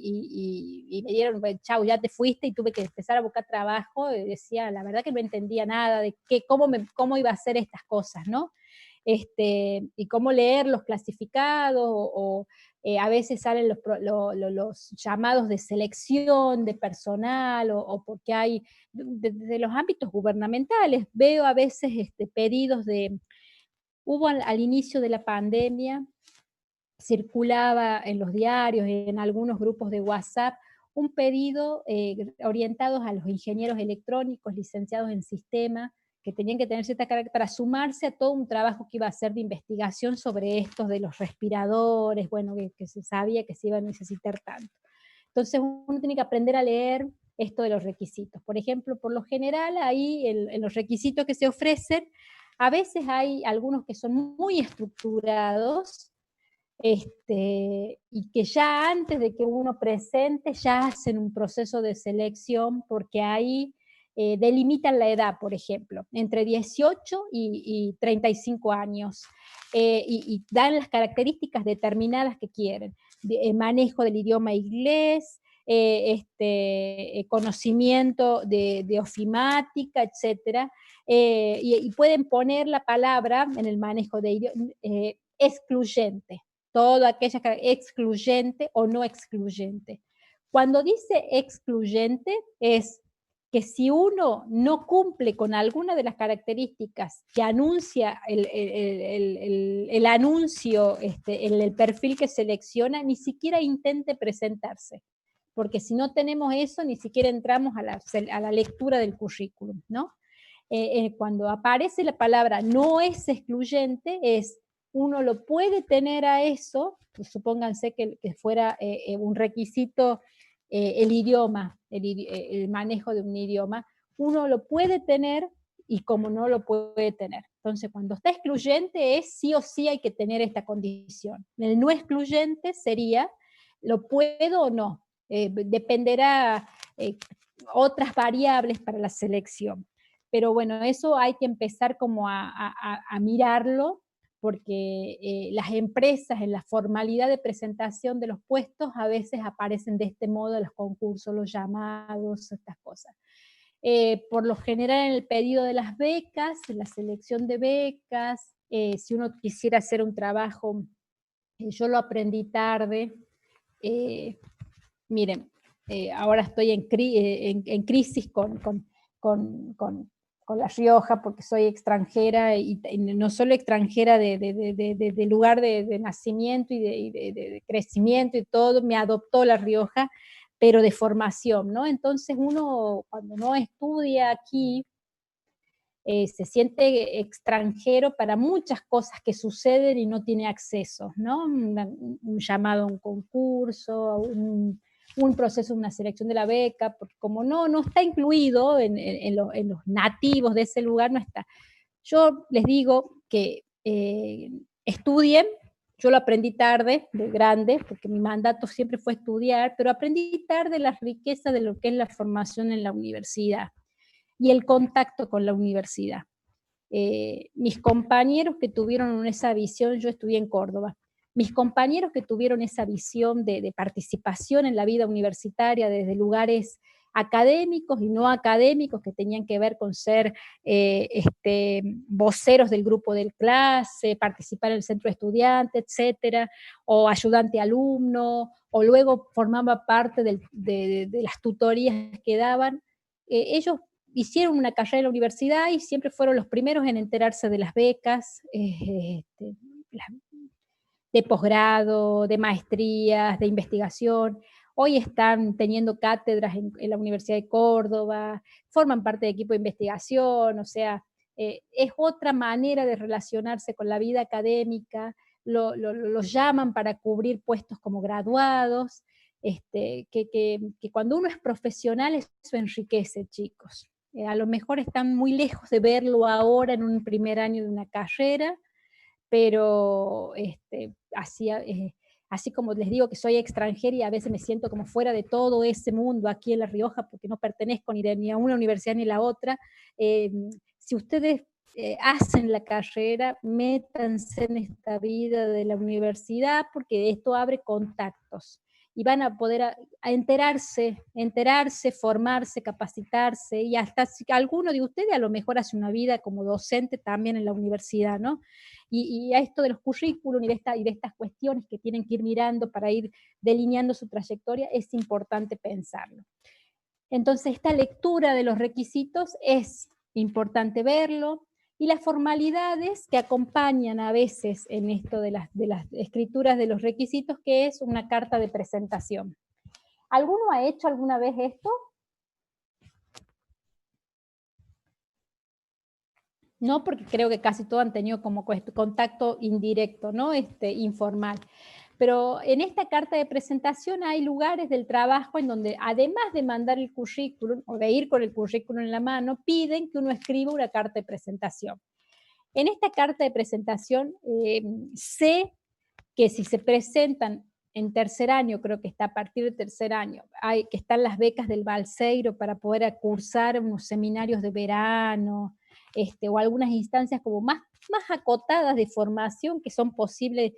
y me dieron, chau, ya te fuiste y tuve que empezar a buscar trabajo, decía, la verdad que no entendía nada de cómo iba a hacer estas cosas, ¿no? Y cómo leer los clasificados, a veces salen los llamados de selección de personal, o porque hay, desde los ámbitos gubernamentales, veo a veces pedidos hubo al inicio de la pandemia, circulaba en los diarios, en algunos grupos de WhatsApp, un pedido orientados a los ingenieros electrónicos, licenciados en sistema, que tenían que tener cierta característica para sumarse a todo un trabajo que iba a hacer de investigación sobre estos de los respiradores, bueno, que se sabía que se iba a necesitar tanto. Entonces uno tiene que aprender a leer esto de los requisitos. Por ejemplo, por lo general, ahí en los requisitos que se ofrecen, a veces hay algunos que son muy estructurados, y que ya antes de que uno presente ya hacen un proceso de selección, porque ahí delimitan la edad, por ejemplo, entre 18 y 35 años, y dan las características determinadas que quieren, manejo del idioma inglés, conocimiento de ofimática, etc. Y pueden poner la palabra en el manejo de idioma excluyente, todo aquella excluyente o no excluyente. Cuando dice excluyente es que si uno no cumple con alguna de las características que anuncia el anuncio, en el perfil que selecciona, ni siquiera intente presentarse, porque si no tenemos eso, ni siquiera entramos a la lectura del currículum, ¿no? Cuando aparece la palabra no es excluyente, uno lo puede tener a eso, pues supónganse que fuera un requisito el idioma, el manejo de un idioma, uno lo puede tener y como no lo puede tener. Entonces, cuando está excluyente es sí o sí hay que tener esta condición. El no excluyente sería, lo puedo o no, dependerá otras variables para la selección. Pero bueno, eso hay que empezar como a mirarlo, porque las empresas en la formalidad de presentación de los puestos a veces aparecen de este modo los concursos, los llamados, estas cosas. Por lo general en el pedido de las becas, en la selección de becas, si uno quisiera hacer un trabajo, yo lo aprendí tarde, miren, ahora estoy en crisis con La Rioja, porque soy extranjera, y no solo extranjera de lugar de nacimiento y de crecimiento y todo, me adoptó La Rioja, pero de formación, ¿no? Entonces uno cuando no estudia aquí, se siente extranjero para muchas cosas que suceden y no tiene acceso, ¿no? Un llamado a un concurso, un proceso, una selección de la beca, porque como no está incluido en los nativos de ese lugar, no está. Yo les digo que estudien. Yo lo aprendí tarde, de grande, porque mi mandato siempre fue estudiar, pero aprendí tarde la riqueza de lo que es la formación en la universidad y el contacto con la universidad. Mis compañeros que tuvieron esa visión, yo estudié en Córdoba, mis compañeros que tuvieron esa visión de participación en la vida universitaria desde lugares académicos y no académicos, que tenían que ver con ser voceros del grupo de clase, participar en el centro de estudiantes, etcétera, o ayudante alumno, o luego formaba parte de las tutorías que daban. Ellos hicieron una carrera en la universidad y siempre fueron los primeros en enterarse de las becas, de posgrado, de maestrías, de investigación. Hoy están teniendo cátedras en la Universidad de Córdoba, forman parte de equipo de investigación, o sea, es otra manera de relacionarse con la vida académica, los llaman para cubrir puestos como graduados, que cuando uno es profesional eso enriquece, chicos. A lo mejor están muy lejos de verlo ahora en un primer año de una carrera, pero así como les digo que soy extranjera y a veces me siento como fuera de todo ese mundo aquí en La Rioja porque no pertenezco ni a una universidad ni a la otra, si ustedes hacen la carrera, métanse en esta vida de la universidad porque esto abre contactos y van a poder a enterarse, formarse, capacitarse, y hasta si alguno de ustedes a lo mejor hace una vida como docente también en la universidad, ¿no? Y a esto de los currículum y de estas cuestiones que tienen que ir mirando para ir delineando su trayectoria, es importante pensarlo. Entonces, esta lectura de los requisitos es importante verlo, y las formalidades que acompañan a veces en esto de las escrituras de los requisitos, que es una carta de presentación. ¿Alguno ha hecho alguna vez esto? No, porque creo que casi todos han tenido como contacto indirecto, ¿no? Informal. Pero en esta carta de presentación hay lugares del trabajo en donde, además de mandar el currículum, o de ir con el currículum en la mano, piden que uno escriba una carta de presentación. En esta carta de presentación, sé que si se presentan en tercer año, creo que está a partir del tercer año, que están las becas del Balseiro para poder cursar unos seminarios de verano, o algunas instancias como más acotadas de formación que son posibles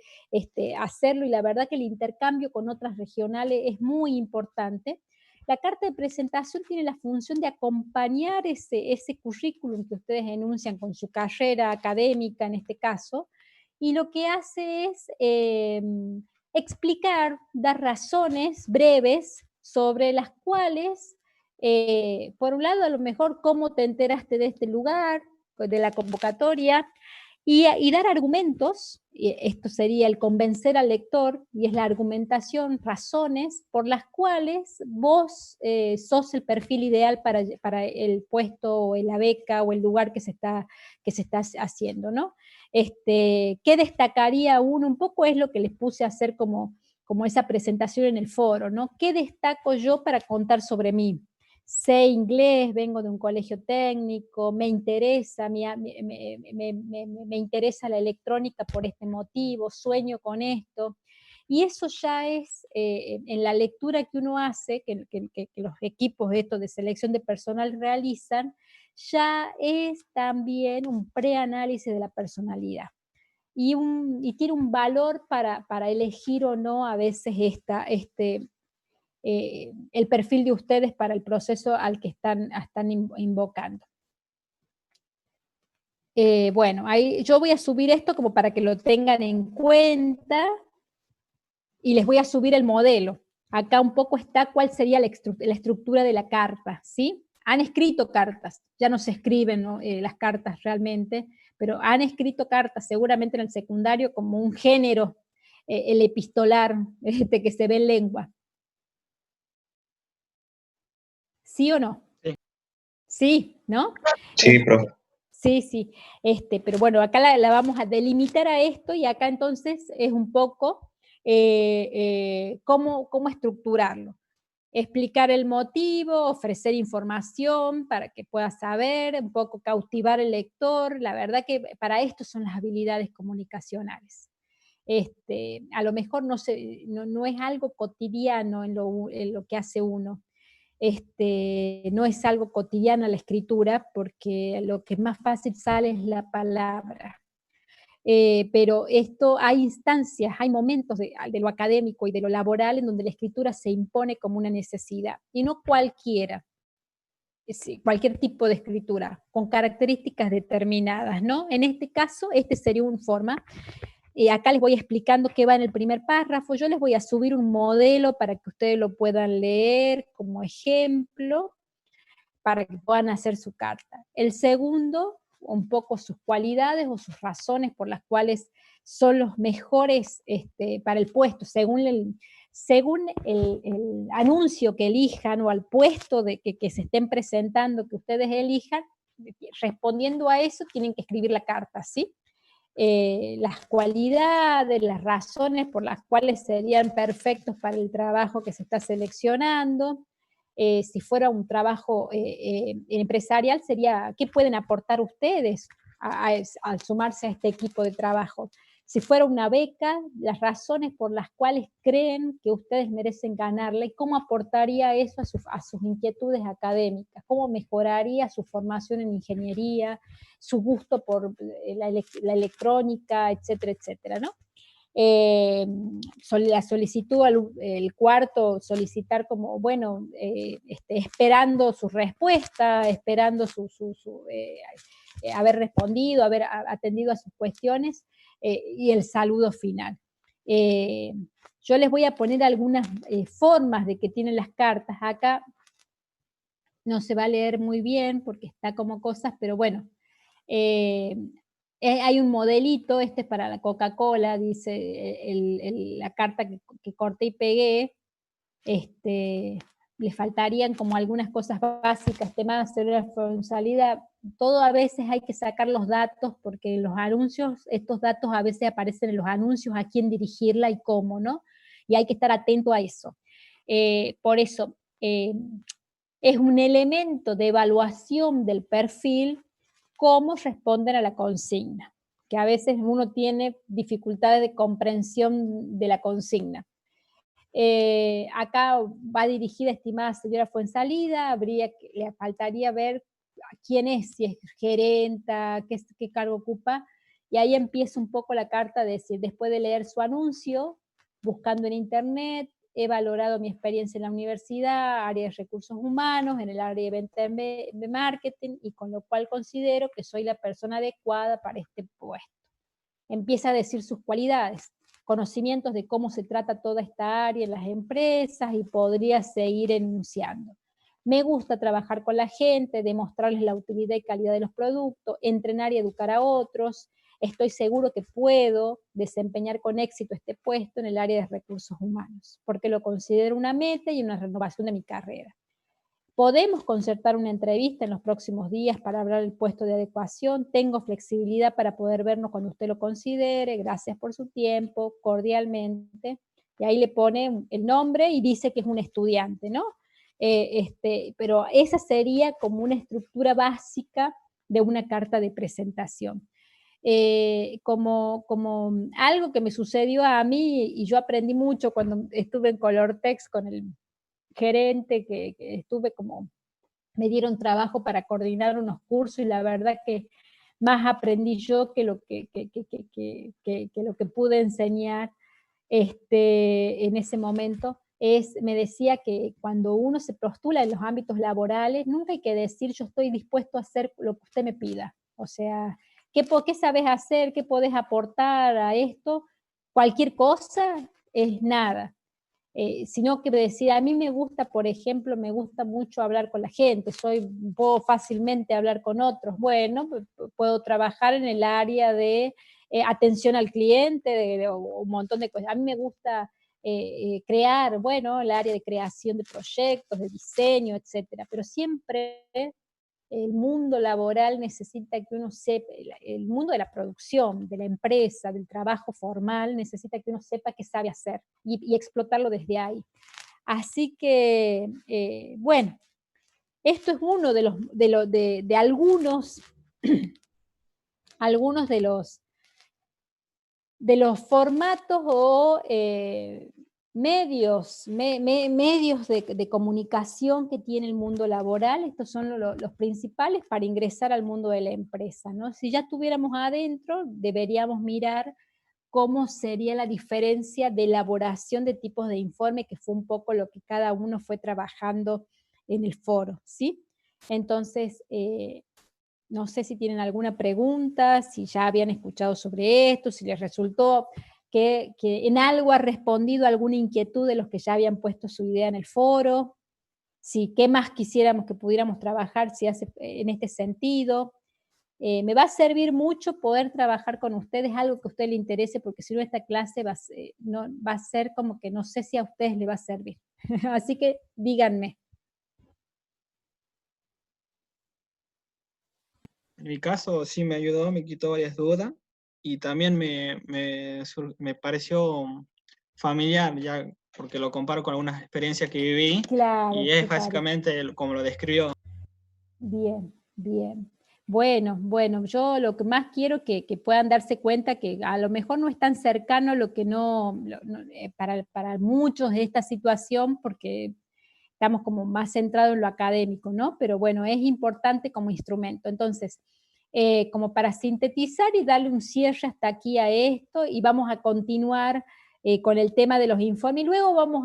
hacerlo, y la verdad que el intercambio con otras regionales es muy importante. La carta de presentación tiene la función de acompañar ese currículum que ustedes enuncian con su carrera académica en este caso, y lo que hace es explicar, dar razones breves sobre las cuales, por un lado, a lo mejor cómo te enteraste de este lugar, de la convocatoria, y dar argumentos, y esto sería el convencer al lector, y es la argumentación, razones por las cuales vos sos el perfil ideal para el puesto, o la beca, o el lugar que se está haciendo, ¿no? ¿Qué destacaría uno? Un poco es lo que les puse a hacer como esa presentación en el foro, ¿no? ¿Qué destaco yo para contar sobre mí? Sé inglés, vengo de un colegio técnico, me interesa, me interesa la electrónica por este motivo, sueño con esto. Y eso ya es, en la lectura que uno hace, que los equipos de selección de personal realizan, ya es también un preanálisis de la personalidad. Y tiene un valor para elegir o no a veces el perfil de ustedes para el proceso al que están invocando. Bueno, ahí yo voy a subir esto como para que lo tengan en cuenta, y les voy a subir el modelo. Acá un poco está cuál sería la estructura de la carta, ¿sí? Han escrito cartas, ya no se escriben, ¿no? Las cartas realmente, pero han escrito cartas seguramente en el secundario como un género, el epistolar, que se ve en lengua. ¿Sí o no? Sí. Sí, ¿no? Sí, profe. Sí, pero bueno, acá la vamos a delimitar a esto, y acá entonces es un poco cómo estructurarlo. Explicar el motivo, ofrecer información para que pueda saber, un poco cautivar al lector. La verdad que para esto son las habilidades comunicacionales. A lo mejor no es algo cotidiano en lo que hace uno. No es algo cotidiano la escritura, porque lo que más fácil sale es la palabra. Pero hay instancias, hay momentos de lo académico y de lo laboral en donde la escritura se impone como una necesidad, y no cualquiera, cualquier tipo de escritura, con características determinadas, ¿no? En este caso, sería un forma. Acá les voy explicando qué va en el primer párrafo. Yo les voy a subir un modelo para que ustedes lo puedan leer como ejemplo, para que puedan hacer su carta. El segundo, un poco sus cualidades o sus razones por las cuales son los mejores para el puesto, según el anuncio que elijan, o al puesto que se estén presentando, que ustedes elijan. Respondiendo a eso, tienen que escribir la carta, ¿sí? las cualidades, las razones por las cuales serían perfectos para el trabajo que se está seleccionando. Si fuera un trabajo empresarial, sería qué pueden aportar ustedes al sumarse a este equipo de trabajo. Si fuera una beca, las razones por las cuales creen que ustedes merecen ganarla y cómo aportaría eso a sus inquietudes académicas, cómo mejoraría su formación en ingeniería, su gusto por la electrónica, etcétera, etcétera, ¿no? La solicitud, el cuarto, solicitar como, bueno, esperando su respuesta, esperando haber respondido, haber atendido a sus cuestiones, y el saludo final. Yo les voy a poner algunas formas de que tienen las cartas. Acá no se va a leer muy bien porque está como cosas, pero bueno, hay un modelito, este es para la Coca-Cola, dice la carta que corté y pegué, le faltarían como algunas cosas básicas, temas de responsabilidad, todo a veces hay que sacar los datos, porque los anuncios, estos datos a veces aparecen en los anuncios, a quién dirigirla y cómo, ¿no? Y hay que estar atento a eso. Por eso, es un elemento de evaluación del perfil cómo responden a la consigna, que a veces uno tiene dificultades de comprensión de la consigna. Acá va dirigida, estimada señora Fuensalida, le faltaría ver quién es, si es gerenta, qué cargo ocupa, y ahí empieza un poco la carta de decir, después de leer su anuncio, buscando en internet, he valorado mi experiencia en la universidad, área de recursos humanos, en el área de venta de marketing, y con lo cual considero que soy la persona adecuada para este puesto. Empieza a decir sus cualidades, conocimientos de cómo se trata toda esta área en las empresas, y podría seguir enunciando. Me gusta trabajar con la gente, demostrarles la utilidad y calidad de los productos, entrenar y educar a otros. Estoy seguro que puedo desempeñar con éxito este puesto en el área de recursos humanos, porque lo considero una meta y una renovación de mi carrera. Podemos concertar una entrevista en los próximos días para hablar del puesto de adecuación. Tengo flexibilidad para poder vernos cuando usted lo considere. Gracias por su tiempo, cordialmente. Y ahí le pone el nombre y dice que es un estudiante, ¿no? Pero esa sería como una estructura básica de una carta de presentación. Como algo que me sucedió a mí, y yo aprendí mucho cuando estuve en Colortex con el gerente, que estuve como, me dieron trabajo para coordinar unos cursos, y la verdad que más aprendí yo que lo que lo que pude enseñar en ese momento. Me decía que cuando uno se postula en los ámbitos laborales, nunca hay que decir yo estoy dispuesto a hacer lo que usted me pida. O sea, ¿qué sabes hacer? ¿Qué podés aportar a esto? Cualquier cosa es nada. Sino que decir, a mí me gusta, por ejemplo, me gusta mucho hablar con la gente, puedo fácilmente hablar con otros. Bueno, puedo trabajar en el área de atención al cliente, o un montón de cosas. A mí me gusta crear, bueno, el área de creación de proyectos, de diseño, etcétera. Pero siempre el mundo laboral necesita que uno sepa, el mundo de la producción, de la empresa, del trabajo formal, necesita que uno sepa qué sabe hacer y explotarlo desde ahí. Así que, bueno, esto es uno de algunos, algunos de los formatos o medios de comunicación que tiene el mundo laboral. Estos son los principales para ingresar al mundo de la empresa, ¿no? Si ya estuviéramos adentro, deberíamos mirar cómo sería la diferencia de elaboración de tipos de informe, que fue un poco lo que cada uno fue trabajando en el foro, ¿sí? Entonces, no sé si tienen alguna pregunta, si ya habían escuchado sobre esto, si les resultó que en algo ha respondido alguna inquietud de los que ya habían puesto su idea en el foro, si qué más quisiéramos que pudiéramos trabajar si hace en este sentido. Me va a servir mucho poder trabajar con ustedes, algo que a usted le interese, porque si no esta clase va a ser como que no sé si a ustedes le va a servir. Así que díganme. En mi caso sí me ayudó, me quitó varias dudas. y también me pareció familiar, ya porque lo comparo con algunas experiencias que viví, Claro, y es básicamente como lo describió. bien, bien. Bueno, bueno, yo lo que más quiero que puedan darse cuenta que a lo mejor no es tan cercano lo que para muchos de esta situación, porque estamos como más centrados en lo académico, ¿no? Pero bueno, es importante como instrumento. Entonces, como para sintetizar y darle un cierre hasta aquí a esto, y vamos a continuar con el tema de los informes, y luego vamos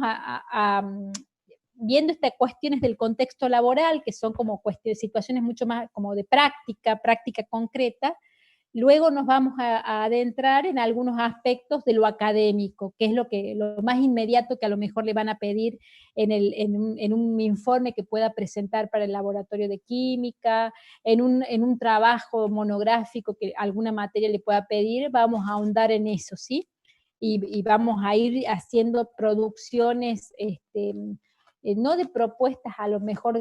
viendo estas cuestiones del contexto laboral, que son como situaciones mucho más como de práctica concreta. Luego nos vamos a adentrar en algunos aspectos de lo académico, que es lo más inmediato que a lo mejor le van a pedir en un informe que pueda presentar para el laboratorio de química, en un trabajo monográfico que alguna materia le pueda pedir. Vamos a ahondar en eso, ¿sí? Y vamos a ir haciendo producciones, no de propuestas a lo mejor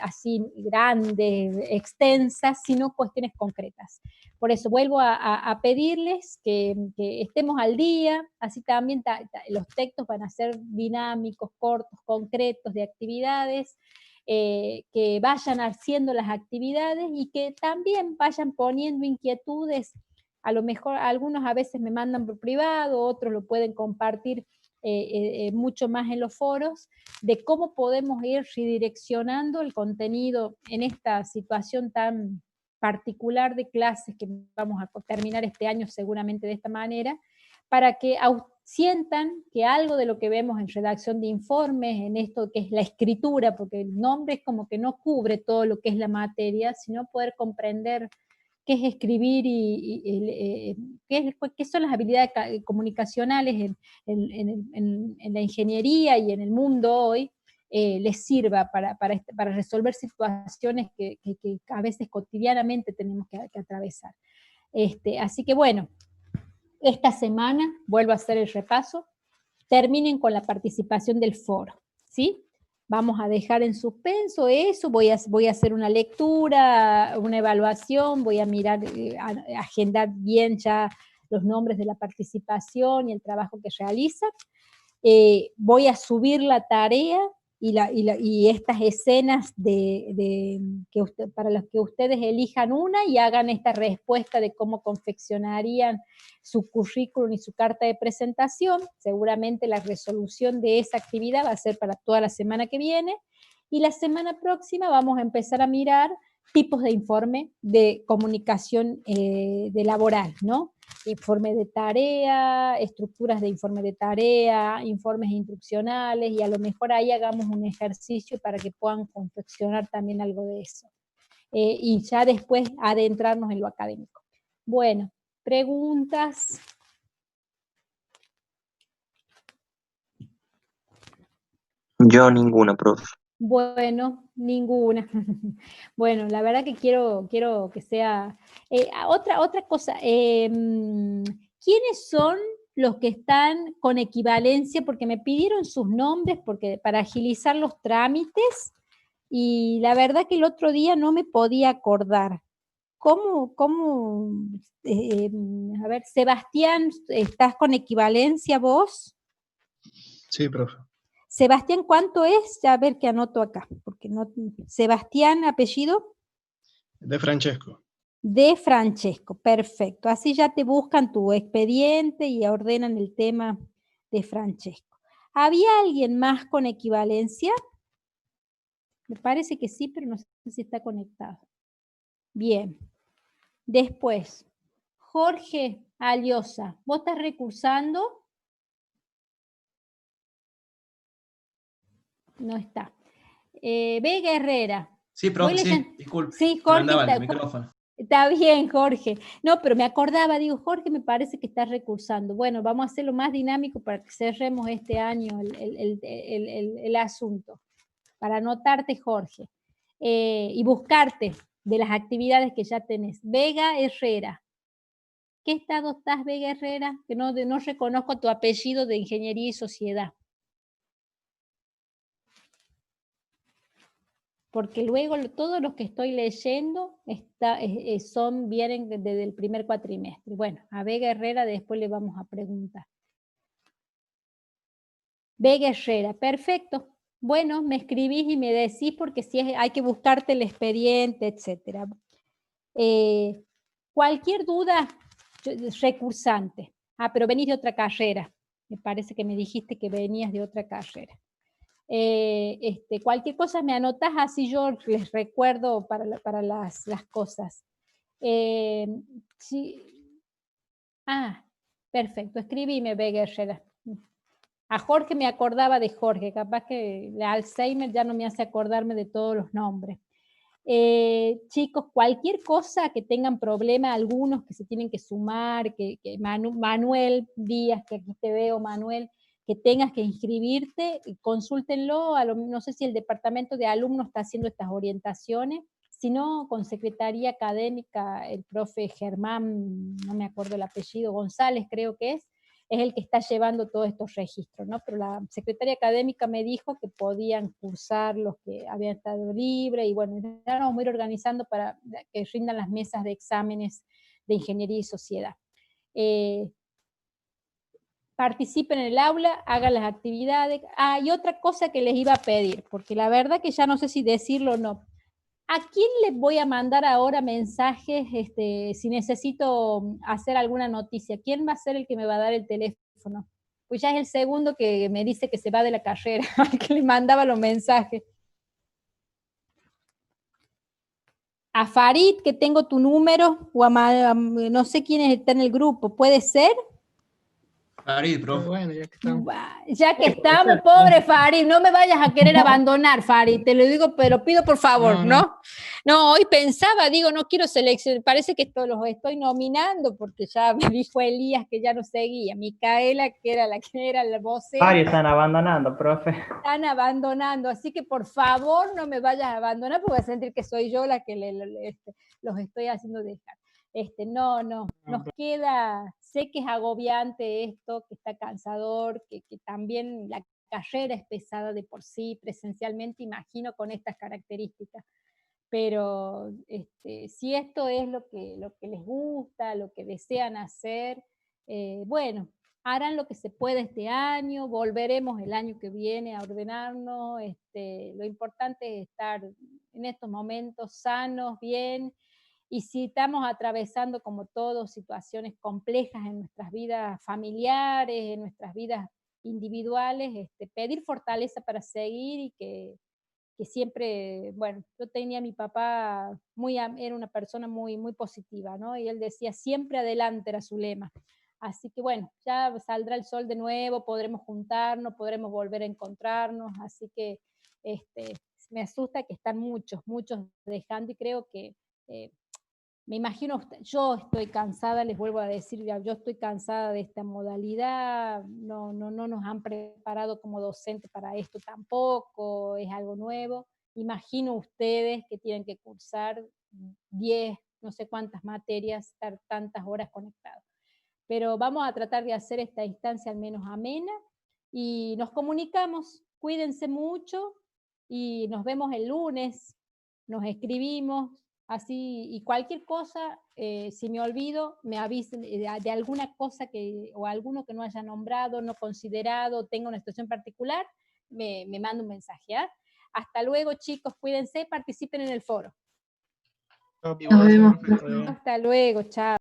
así grandes, extensas, sino cuestiones concretas. Por eso vuelvo a pedirles que estemos al día, así también los textos van a ser dinámicos, cortos, concretos, de actividades, que vayan haciendo las actividades y que también vayan poniendo inquietudes. A lo mejor algunos a veces me mandan por privado, otros lo pueden compartir mucho más en los foros, de cómo podemos ir redireccionando el contenido en esta situación tan particular de clases que vamos a terminar este año seguramente de esta manera, para que sientan que algo de lo que vemos en redacción de informes, en esto que es la escritura, porque el nombre es como que no cubre todo lo que es la materia, sino poder comprender qué es escribir y qué son las habilidades comunicacionales en la ingeniería y en el mundo hoy, les sirva para resolver situaciones que a veces cotidianamente tenemos que atravesar. Así que bueno, esta semana vuelvo a hacer el repaso. Terminen con la participación del foro, ¿sí? Vamos a dejar en suspenso eso, voy a hacer una lectura, una evaluación, voy a mirar, agendar bien ya los nombres de la participación y el trabajo que realizan. Voy a subir la tarea y estas escenas para las que ustedes elijan una y hagan esta respuesta de cómo confeccionarían su currículum y su carta de presentación. Seguramente la resolución de esa actividad va a ser para toda la semana que viene, y la semana próxima vamos a empezar a mirar tipos de informe de comunicación de laboral, ¿no? Informe de tarea, estructuras de informe de tarea, informes instruccionales, y a lo mejor ahí hagamos un ejercicio para que puedan confeccionar también algo de eso. Y ya después adentrarnos en lo académico. Bueno, preguntas. Yo ninguna, profe. Bueno, ninguna. Bueno, la verdad que quiero que sea... otra cosa, ¿quiénes son los que están con equivalencia? Porque me pidieron sus nombres para agilizar los trámites, y la verdad que el otro día no me podía acordar. A ver, Sebastián, ¿estás con equivalencia vos? Sí, profe. Sebastián, ¿cuánto es? Ya a ver qué anoto acá, porque no. Sebastián, apellido. De Francesco. De Francesco, perfecto. Así ya te buscan tu expediente y ordenan el tema de Francesco. ¿Había alguien más con equivalencia? Me parece que sí, pero no sé si está conectado. Bien. Después, Jorge Aliosa, ¿vos estás recursando? No está. Vega Herrera. Sí, profe, sí, disculpe. Sí, Jorge, el micrófono. Está bien, Jorge. No, pero me acordaba, digo, Jorge me parece que está recursando. Bueno, vamos a hacerlo más dinámico para que cerremos este año el asunto. Para anotarte, Jorge. Y buscarte de las actividades que ya tenés. Vega Herrera. ¿Qué estado estás, Vega Herrera? Que no reconozco tu apellido de Ingeniería y Sociedad. porque luego todos los que estoy leyendo vienen desde el primer cuatrimestre. Bueno, a Vega Herrera después le vamos a preguntar. Vega Herrera, perfecto. Bueno, me escribís y me decís porque si hay que buscarte el expediente, etc. Cualquier duda, recursante. Ah, pero venís de otra carrera. Me parece que me dijiste que venías de otra carrera. Cualquier cosa me anotás, así yo les recuerdo para las cosas. Perfecto, escribime, Vega Herrera. A Jorge me acordaba de Jorge, capaz que el Alzheimer ya no me hace acordarme de todos los nombres. Chicos, cualquier cosa que tengan problema, algunos que se tienen que sumar, Manuel Díaz, que aquí te veo, Manuel, que tengas que inscribirte, consúltenlo, no sé si el departamento de alumnos está haciendo estas orientaciones, si no, con Secretaría Académica, el profe Germán, no me acuerdo el apellido, González creo que es el que está llevando todos estos registros, ¿no? Pero la Secretaría Académica me dijo que podían cursar los que habían estado libres, y bueno, ya nos vamos a ir organizando para que rindan las mesas de exámenes de Ingeniería y Sociedad. Participen en el aula, hagan las actividades. Y otra cosa que les iba a pedir, porque la verdad que ya no sé si decirlo o no. ¿A quién les voy a mandar ahora mensajes si necesito hacer alguna noticia? ¿Quién va a ser el que me va a dar el teléfono? Pues ya es el segundo que me dice que se va de la carrera, al que le mandaba los mensajes. A Farid, que tengo tu número, o no sé quién está en el grupo, ¿puede ser? Farid, profe. Bueno, ya que estamos, pobre Farid, no me vayas a querer abandonar, Farid, te lo digo, pero pido por favor, ¿no? No, hoy pensaba, digo, no quiero seleccionar, parece que los estoy nominando, porque ya me dijo Elías que ya no seguía, Micaela, que era la vocera. Varios están abandonando, profe. Están abandonando, así que por favor no me vayas a abandonar, porque voy a sentir que soy yo la que los estoy haciendo dejar. No, nos queda, sé que es agobiante esto, que está cansador, que también la carrera es pesada de por sí, presencialmente, imagino, con estas características, pero si esto es lo que les gusta, lo que desean hacer, bueno, harán lo que se puede este año, volveremos el año que viene a ordenarnos, lo importante es estar en estos momentos sanos, bien. Y si estamos atravesando, como todos, situaciones complejas en nuestras vidas familiares, en nuestras vidas individuales, pedir fortaleza para seguir, y que siempre, bueno, yo tenía a mi papá, era una persona muy, muy positiva, ¿no? Y él decía, siempre adelante era su lema. Así que bueno, ya saldrá el sol de nuevo, podremos juntarnos, podremos volver a encontrarnos, así que me asusta que están muchos dejando, y creo que me imagino, yo estoy cansada, les vuelvo a decir, yo estoy cansada de esta modalidad, no nos han preparado como docente para esto tampoco, es algo nuevo. Imagino ustedes que tienen que cursar 10, no sé cuántas materias, estar tantas horas conectados. Pero vamos a tratar de hacer esta instancia al menos amena, y nos comunicamos, cuídense mucho, y nos vemos el lunes, nos escribimos, así, y cualquier cosa, si me olvido, me avisen de alguna cosa o alguno que no haya nombrado, no considerado, tenga una situación particular, me manda un mensaje. Hasta luego, chicos, cuídense, participen en el foro. Nos vemos. Hasta luego, chao.